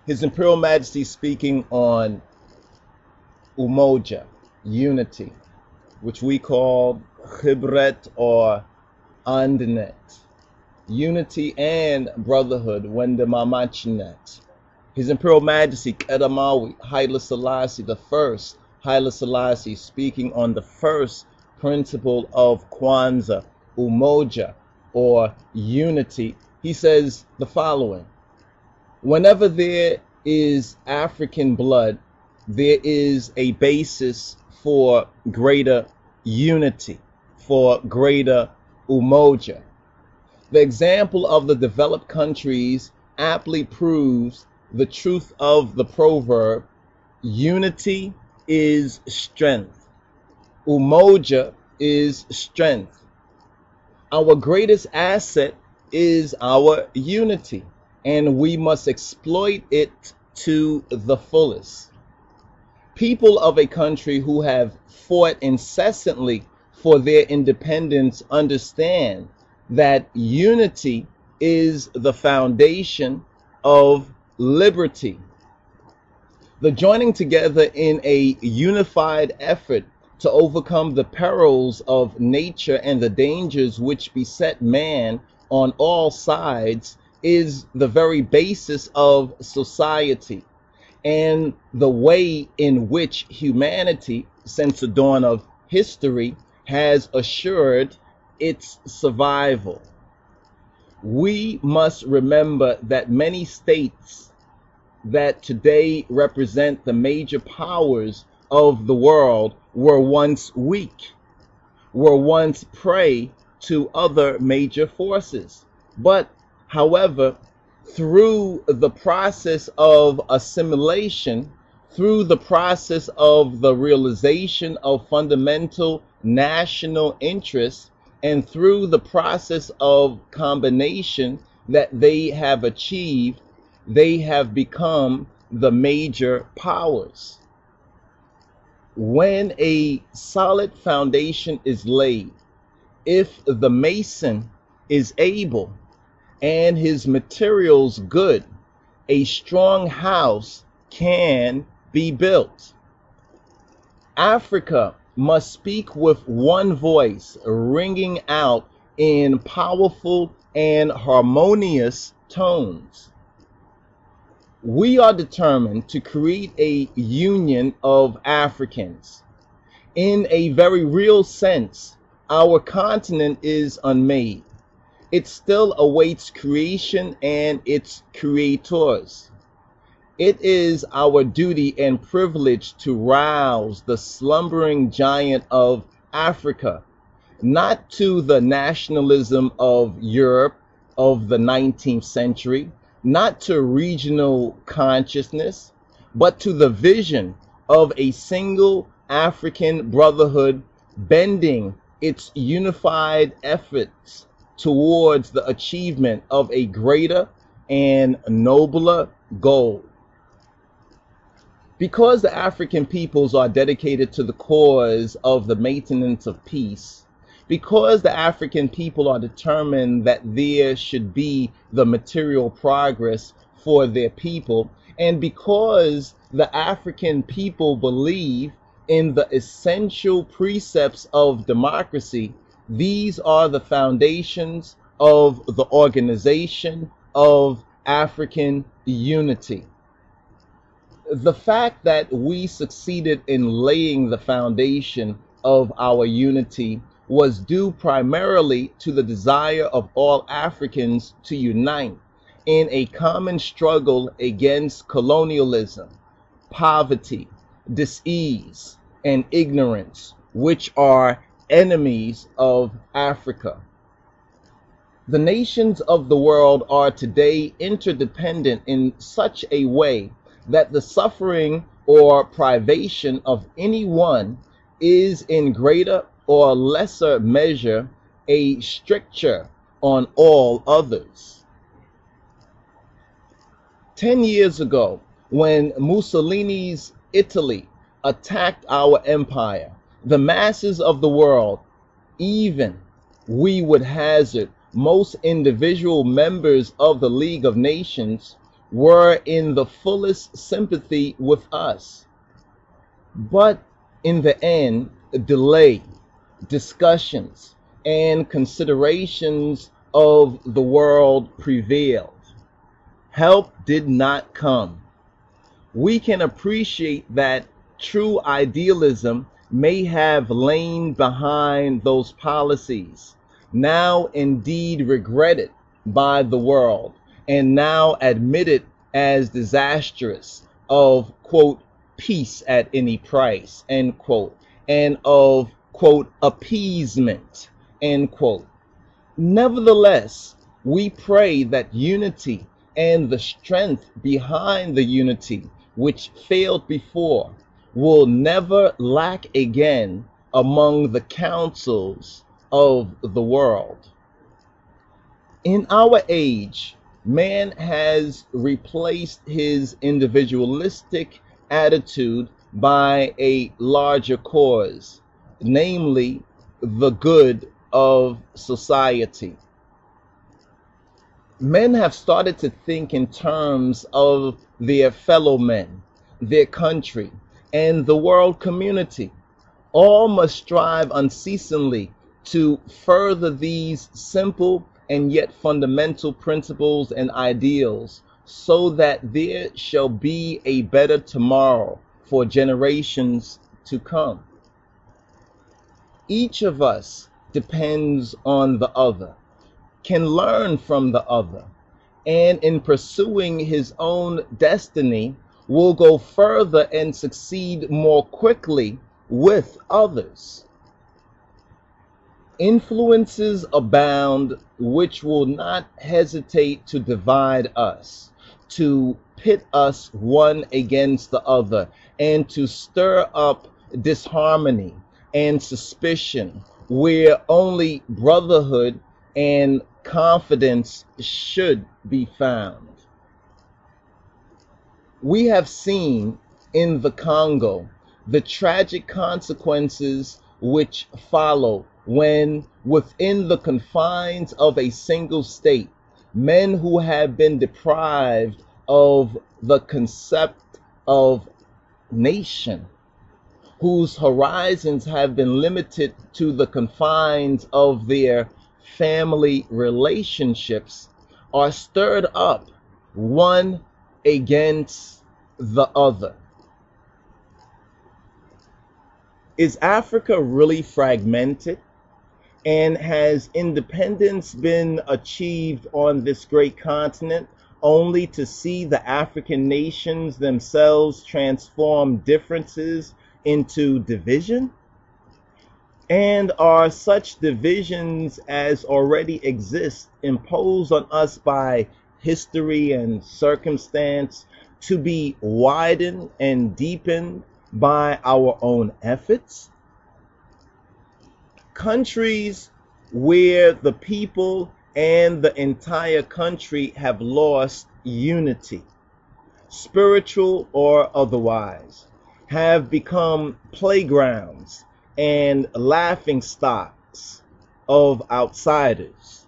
His Imperial Majesty speaking on Umojaa, unity, which we call Khibret or Andnet, unity and brotherhood, Wende Mamachinet. His Imperial Majesty Kedamawi, Haile Selassie the first, Haile Selassie speaking on the first principle of Kwanzaa, Umojaa, or unity. He says the following: whenever there is African blood, there is a basis for greater unity, for greater Umojaa. The example of the developed countries aptly proves the truth of the proverb, unity is strength. Umojaa is strength. Our greatest asset is our unity, and we must exploit it to the fullest. People of a country who have fought incessantly for their independence understand that unity is the foundation of liberty. The joining together in a unified effort to overcome the perils of nature and the dangers which beset man on all sides is the very basis of society, and the way in which humanity, since the dawn of history, has assured its survival. We must remember that many states that today represent the major powers of the world were once weak, were once prey to other major forces. But, however, through the process of assimilation, through the process of the realization of fundamental national interests, and through the process of combination that they have achieved, they have become the major powers. When a solid foundation is laid, if the mason is able and his materials good, a strong house can be built. Africa must speak with one voice, ringing out in powerful and harmonious tones. We are determined to create a union of Africans. In a very real sense, our continent is unmade. It still awaits creation and its creators. It is our duty and privilege to rouse the slumbering giant of Africa, not to the nationalism of Europe of the 19th century, not to regional consciousness, but to the vision of a single African brotherhood bending its unified efforts towards the achievement of a greater and nobler goal. Because the African peoples are dedicated to the cause of the maintenance of peace, because the African people are determined that there should be the material progress for their people, and because the African people believe in the essential precepts of democracy, these are the foundations of the organization of African unity. The fact that we succeeded in laying the foundation of our unity was due primarily to the desire of all Africans to unite in a common struggle against colonialism, poverty, dis-ease, and ignorance, which are enemies of Africa. The nations of the world are today interdependent in such a way that the suffering or privation of any one is in greater or lesser measure a stricture on all others. 10 years ago, when Mussolini's Italy attacked our empire, the masses of the world, even we would hazard most individual members of the League of Nations, were in the fullest sympathy with us. But in the end, delay, discussions, and considerations of the world prevailed. Help did not come. We can appreciate that true idealism may have lain behind those policies, now indeed regretted by the world, and now admitted as disastrous, of, quote, peace at any price, end quote, and of, quote, appeasement, end quote. Nevertheless, we pray that unity and the strength behind the unity which failed before will never lack again among the councils of the world. In our age, man has replaced his individualistic attitude by a larger cause, namely the good of society. Men have started to think in terms of their fellow men, their country, and the world community. All must strive unceasingly to further these simple and yet fundamental principles and ideals, so that there shall be a better tomorrow for generations to come. Each of us depends on the other, can learn from the other, and in pursuing his own destiny will go further and succeed more quickly with others. Influences abound which will not hesitate to divide us, to pit us one against the other, and to stir up disharmony and suspicion where only brotherhood and confidence should be found. We have seen in the Congo the tragic consequences which follow when, within the confines of a single state, men who have been deprived of the concept of nation, whose horizons have been limited to the confines of their family relationships, are stirred up one against the other. Is Africa really fragmented? And has independence been achieved on this great continent only to see the African nations themselves transform differences into division? And are such divisions as already exist imposed on us by history and circumstance to be widened and deepened by our own efforts? Countries where the people and the entire country have lost unity, spiritual or otherwise, have become playgrounds and laughing stocks of outsiders.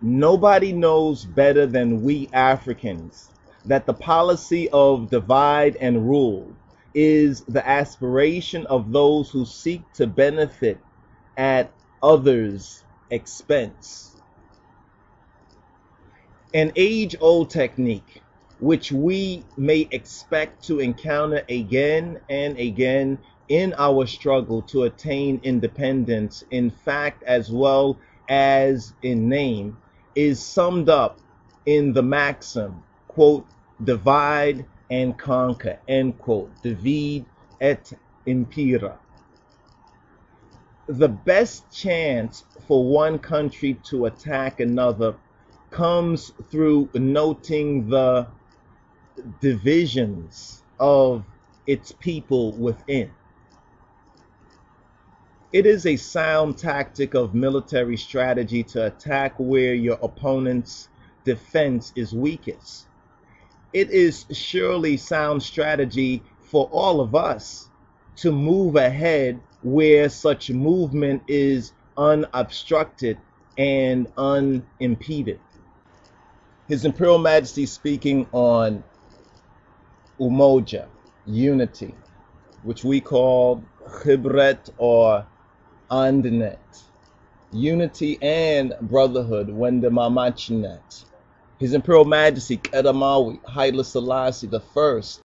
Nobody knows better than we Africans that the policy of divide and rule is the aspiration of those who seek to benefit at others' expense. An age-old technique which we may expect to encounter again and again in our struggle to attain independence, in fact as well as in name, is summed up in the maxim, quote, divide and conquer, end quote, divide et impera. The best chance for one country to attack another comes through noting the divisions of its people within. It is a sound tactic of military strategy to attack where your opponent's defense is weakest. It is surely sound strategy for all of us to move ahead where such movement is unobstructed and unimpeded. His Imperial Majesty speaking on Umojaa, unity, which we call Khibret or Andnet, unity and brotherhood, Wende Mamachnet. His Imperial Majesty Kedamawi Haile Selassie the first